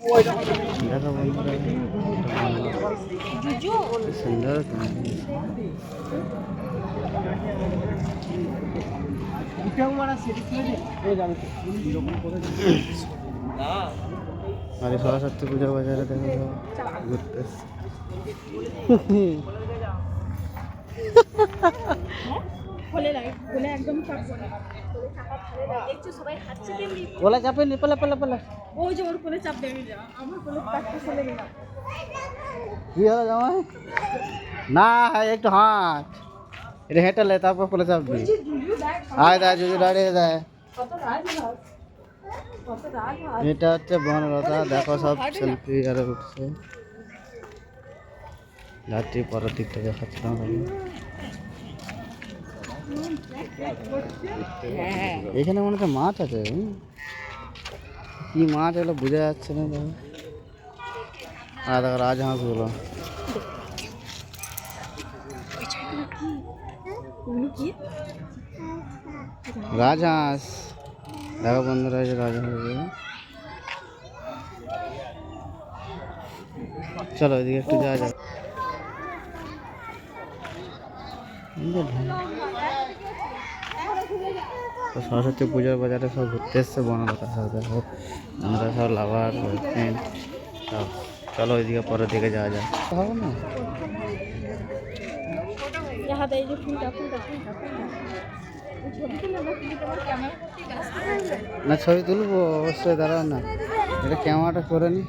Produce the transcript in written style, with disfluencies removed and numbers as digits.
দেখো বন্ধুরা সুন্দর আরে সরস্বতী পূজা বাজারে দেখো ঘুরতে কোলে চাপে নি পালা পালা পালা ওই যে ওর কোলে চাপ দেবে যা আমার কোলে পাকতে চলে গেলাম কি হলো জামাই না একটু হাঁট এটা হেঁটালে তারপর কোলে চাপবি আয় দেয় যদি দাঁড়িয়ে দেয় এটা হচ্ছে বনলতা দেখো সব সেলফি আর উঠছে যাত্রী পরের দিক থেকে দেখাচ্ছিলাম এখানে মনে হচ্ছে মাছ আছে কি মাছ এগুলো বোঝা যাচ্ছে না দেখো আর দেখো রাজহাঁসগুলো রাজহাঁস দেখো বন্ধুরা এই যে রাজহাঁস চলো এদিকে একটু যাওয়া যাক সরস্বতী পূজার বাজারে সব ঘুরতে এসছে বনলতা সব দেখো আমরা সব লাভার সব চলো ওইদিকে পরের দিকে যাওয়া যায় হবে না না ছবি তুলবো অবশ্যই দাঁড়াও না এটা ক্যামেরাটা করে নি